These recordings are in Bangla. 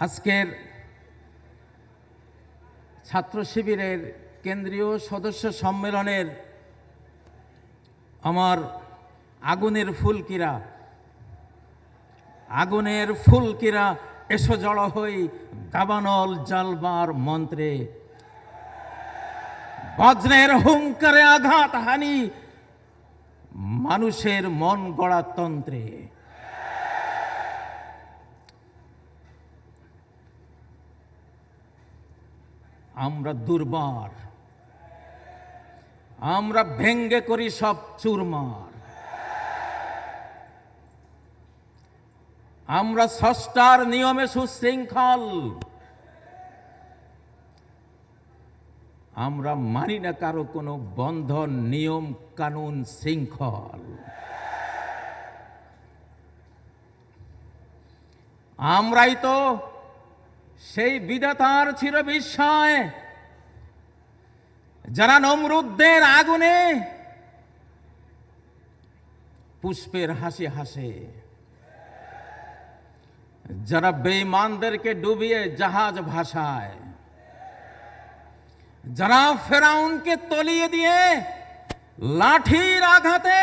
আজকের ছাত্র শিবিরের কেন্দ্রীয় সদস্য সম্মেলনের আমার আগুনের ফুলকিরা এসো জড়ো হই দাবানল জ্বালবার মন্ত্রে, বজ্রের হুঙ্কারে আঘাত হানি মানুষের মন গড়া তন্ত্রে। আমরা দুর্বার, আমরা ভেঙ্গে করি সব চুরমার। আমরা স্রষ্টার নিয়মে সুশৃঙ্খল, আমরা মানি না কারো কোনো বন্ধন নিয়ম কানুন শৃঙ্খল। আমরাই তো সেই বিধাতার চির বিস্ময়, যারা নমরুদদের আগুনে পুষ্পের হাসি হাসে, যারা বেঈমানদেরকে ডুবিয়ে জাহাজ ভাসায়, যারা ফেরাউনকে তলিয়ে দিয়ে লাঠির আঘাতে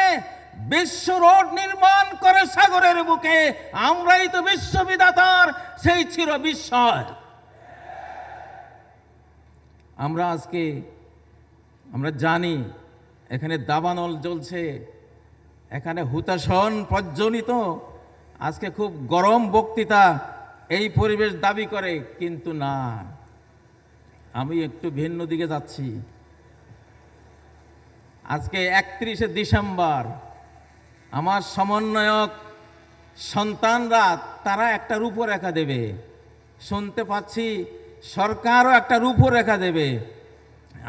বিশ্ব রোড নির্মাণ করে সাগরের বুকে। আমরাই তো বিশ্ববিধাতার সেই চির বিস্ময়। আমরা জানি এখানে দাবানল জ্বলছে, এখানে হুতাশন প্রজ্বলিত, আজকে খুব গরম বক্তৃতা এই পরিবেশ দাবি করে, কিন্তু না, আমি একটু ভিন্ন দিকে যাচ্ছি। আজকে 31শে ডিসেম্বর আমার সমন্বয়ক সন্তানরা তারা একটা রূপরেখা দেবে, শুনতে পাচ্ছি সরকারও একটা রূপরেখা দেবে।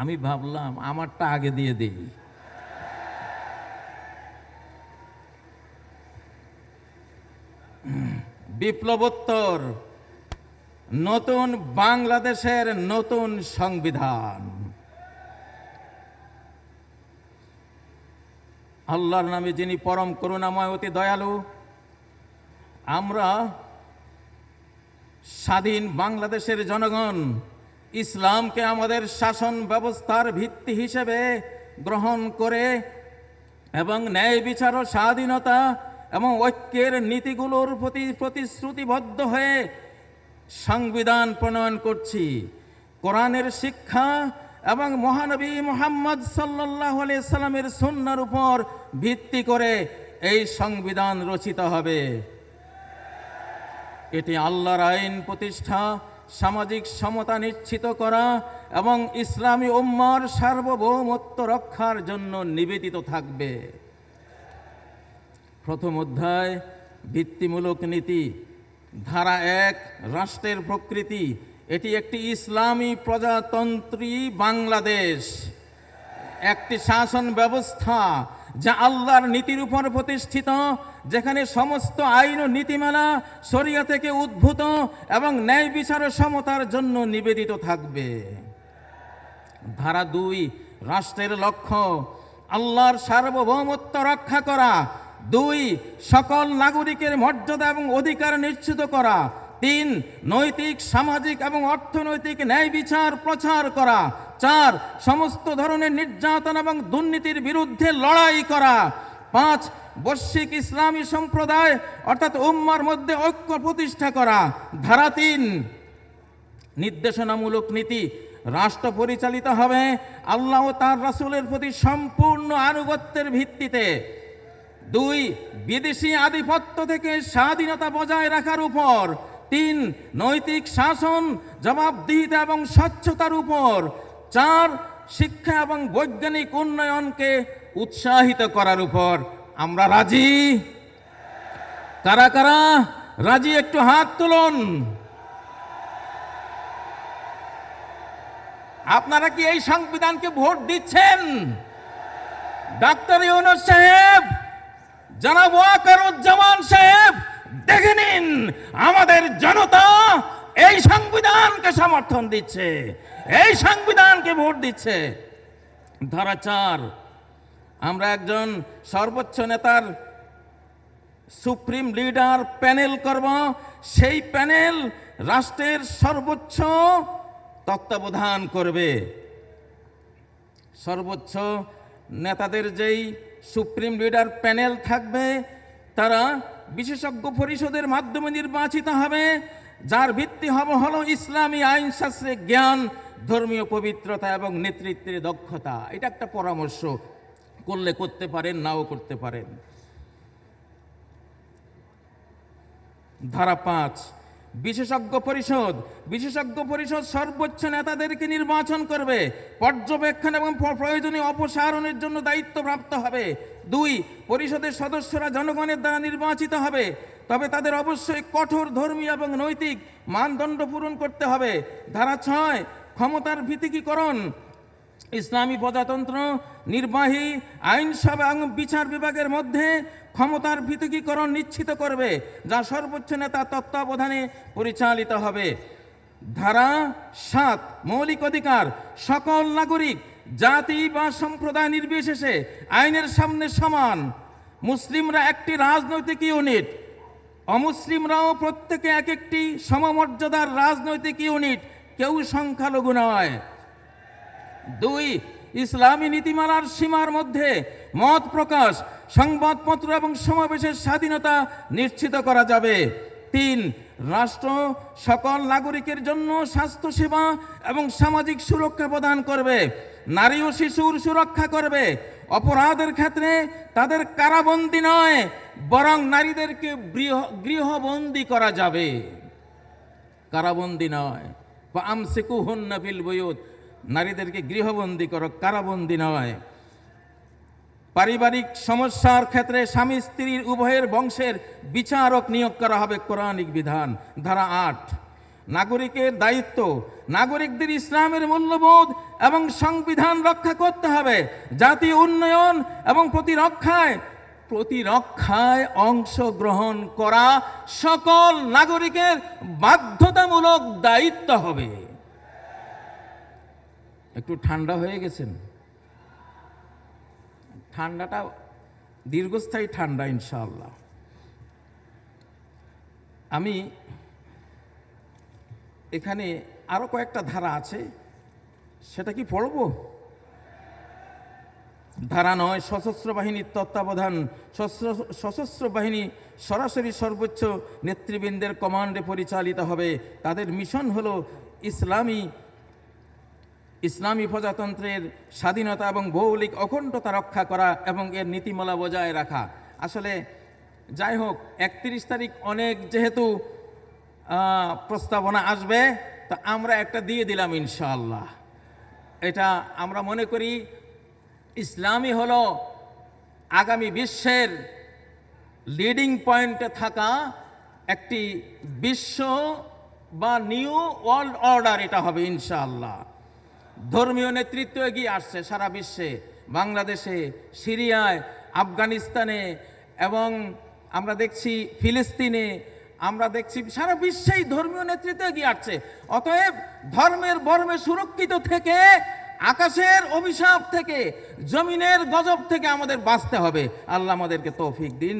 আমি ভাবলাম আমারটা আগে দিয়ে দিই। বিপ্লবোত্তর নতুন বাংলাদেশের নতুন সংবিধান। আল্লাহর নামে যিনি পরম করুণাময় অতি দয়ালু, আমরা স্বাধীন বাংলাদেশের জনগণ ইসলামকে আমাদের শাসন ব্যবস্থার ভিত্তি হিসেবে গ্রহণ করে এবং ন্যায় বিচার ও স্বাধীনতা এবং ঐক্যের নীতিগুলোর প্রতি প্রতিশ্রুতিবদ্ধ হয়ে সংবিধান প্রণয়ন করছি। কোরআনের শিক্ষা এবং মহানবী মুহাম্মদ সাল্লাল্লাহু আলাইহি সাল্লামের সুন্নাহর উপর ভিত্তি করে এই সংবিধান রচিত হবে। এটি আল্লাহর আইন প্রতিষ্ঠা, সামাজিক সমতা নিশ্চিত করা এবং ইসলামী উম্মার সার্বভৌমত্ব রক্ষার জন্য নিবেদিত থাকবে। প্রথম অধ্যায় ভিত্তিমূলক নীতি, ধারা 1 রাষ্ট্রের প্রকৃতি। এটি একটি ইসলামী প্রজাতন্ত্রী বাংলাদেশ, একটি শাসন ব্যবস্থা যা আল্লাহর নীতির উপর প্রতিষ্ঠিত, যেখানে সমস্ত আইন ও নীতিমালা শরিয়া থেকে উদ্ভূত এবং ন্যায় বিচার ও সমতার জন্য নিবেদিত থাকবে। ধারা 2 রাষ্ট্রের লক্ষ্য আল্লাহর সার্বভৌমত্ব রক্ষা করা। 2 সকল নাগরিকের মর্যাদা এবং অধিকার নিশ্চিত করা। 3 নৈতিক, সামাজিক এবং অর্থনৈতিক ন্যায় বিচার প্রচার করা। 4 সমস্ত ধরনের নির্যাতন এবং দুর্নীতির বিরুদ্ধে লড়াই করা। 5 বৈশ্বিক ইসলামী সম্প্রদায় অর্থাৎ উম্মার মধ্যে ঐক্য প্রতিষ্ঠা করা। ধারা 3 নির্দেশনামূলক নীতি। রাষ্ট্র পরিচালিত হবে আল্লাহ ও তার রাসূলের প্রতি সম্পূর্ণ আনুগত্যের ভিত্তিতে। 2 বিদেশি আধিপত্য থেকে স্বাধীনতা বজায় রাখার উপর। 3 নৈতিক শাসন, জবাবদিহিতা এবং স্বচ্ছতার উপর। 4 শিক্ষা এবং বৈজ্ঞানিক উন্নয়নকে উৎসাহিত করার উপর। আমরা রাজি? কারা কারা রাজি একটু হাত তুলুন। আপনারা কি এই সংবিধানকে ভোট দিচ্ছেন? ডাক্তার ইউনূস সাহেব, জনাব ওয়াকারুজ্জামান সাহেব, দেখে নিন আমাদের জনতা এই সংবিধানকে সমর্থন দিচ্ছে, এই সংবিধানকে ভোট দিচ্ছে। ধারা 4 আমরা একজন সর্বোচ্চ নেতার সুপ্রিম লিডার প্যানেল করব। সেই প্যানেল রাষ্ট্রের সর্বোচ্চ তত্ত্বাবধান করবে। সর্বোচ্চ নেতাদের যেই সুপ্রিম লিডার প্যানেল থাকবে তারা বিশেষজ্ঞ পরিষদের মাধ্যমে নির্বাচিত হবে, যার ভিত্তি হলো ইসলামী আইনশাস্ত্রের জ্ঞান, ধর্মীয় পবিত্রতা এবং নেতৃত্বের দক্ষতা। এটা একটা পরামর্শ, করলে করতে পারেন, নাও করতে পারেন। ধারা 5, বিশেষজ্ঞ পরিষদ। বিশেষজ্ঞ পরিষদ সর্বোচ্চ নেতাদেরকে নির্বাচন করবে, পর্যবেক্ষণ এবং প্রয়োজনীয় অপসারণের জন্য দায়িত্বপ্রাপ্ত হবে। 2, পরিষদের সদস্যরা জনগণের দ্বারা নির্বাচিত হবে, তবে তাদের অবশ্যই কঠোর ধর্মীয় এবং নৈতিক মানদণ্ড পূরণ করতে হবে। ধারা 6, ক্ষমতার ভিত্তিকীকরণ। ইসলামী প্রজাতন্ত্র নির্বাহী, আইনসভা এবং বিচার বিভাগের মধ্যে ক্ষমতার পৃথকীকরণ নিশ্চিত করবে, যা সর্বোচ্চ নেতা তত্ত্বাবধানে পরিচালিত হবে। ধারা 7, মৌলিক অধিকার। সকল নাগরিক জাতি বা সম্প্রদায় নির্বিশেষে আইনের সামনে সমান। মুসলিমরা একটি রাজনৈতিক ইউনিট, অমুসলিমরাও প্রত্যেকে এক একটি সমমর্যাদার রাজনৈতিক ইউনিট, কেউ সংখ্যালঘু নয়। 2, ইসলামী নীতিমালার সীমার মধ্যে মত প্রকাশ, সংবাদপত্র এবং সমাবেশের স্বাধীনতা নিশ্চিত করা যাবে। 3, রাষ্ট্র সকল নাগরিকের জন্য স্বাস্থ্যসেবা এবং সামাজিক সুরক্ষা প্রদান করবে, নারী ও শিশুর সুরক্ষা করবে। অপরাধের ক্ষেত্রে তাদের কারাবন্দী নয়, বরং নারীদেরকে গৃহবন্দী করা যাবে, কারাবন্দী নয়। বা আমসিকুহুন্না ফিল বুয়ুত, নারীদেরকে গৃহবন্দী করো, কারাবন্দী নয়। পারিবারিক সমস্যার ক্ষেত্রে স্বামী স্ত্রীর উভয়ের বংশের বিচারক নিয়োগ করা হবে, কোরআনিক বিধান। ধারা 8, নাগরিকের দায়িত্ব। নাগরিকদের ইসলামের মূল্যবোধ এবং সংবিধান রক্ষা করতে হবে। জাতীয় উন্নয়ন এবং প্রতিরক্ষায় অংশগ্রহণ করা সকল নাগরিকের বাধ্যতামূলক দায়িত্ব হবে। একটু ঠান্ডা হয়ে গেছেন? ঠান্ডাটা দীর্ঘস্থায়ী ঠান্ডা ইনশাআল্লাহ। আমি এখানে আরো কয়েকটা ধারা আছে, সেটা কি পড়ব? ধারা 9, সশস্ত্র বাহিনীর তত্ত্বাবধান। সশস্ত্র বাহিনী সরাসরি সর্বোচ্চ নেতৃবৃন্দের কমান্ডে পরিচালিত হবে। তাদের মিশন হলো ইসলামী প্রজাতন্ত্রের স্বাধীনতা এবং ভৌগোলিক অখণ্ডতা রক্ষা করা এবং এর নীতিমালা বজায় রাখা। আসলে যাই হোক, 31 তারিখ অনেক যেহেতু প্রস্তাবনা আসবে, তা আমরা একটা দিয়ে দিলাম ইনশাআল্লাহ। এটা আমরা মনে করি ইসলামই হলো আগামী বিশ্বের লিডিং পয়েন্টে থাকা একটি বিশ্ব বা নিউ ওয়ার্ল্ড অর্ডার, এটা হবে ইনশাআল্লাহ। ধর্মীয় নেতৃত্ব এগিয়ে আসছে সারা বিশ্বে, বাংলাদেশে, সিরিয়ায়, আফগানিস্তানে এবং আমরা দেখছি ফিলিস্তিনে, আমরা দেখছি সারা বিশ্বেই ধর্মীয় নেতৃত্ব এগিয়ে আসছে। অতএব ধর্মের বর্মে সুরক্ষিত থেকে, আকাশের অভিশাপ থেকে, জমিনের গজব থেকে আমাদের বাঁচতে হবে। আল্লাহ আমাদেরকে তৌফিক দিন।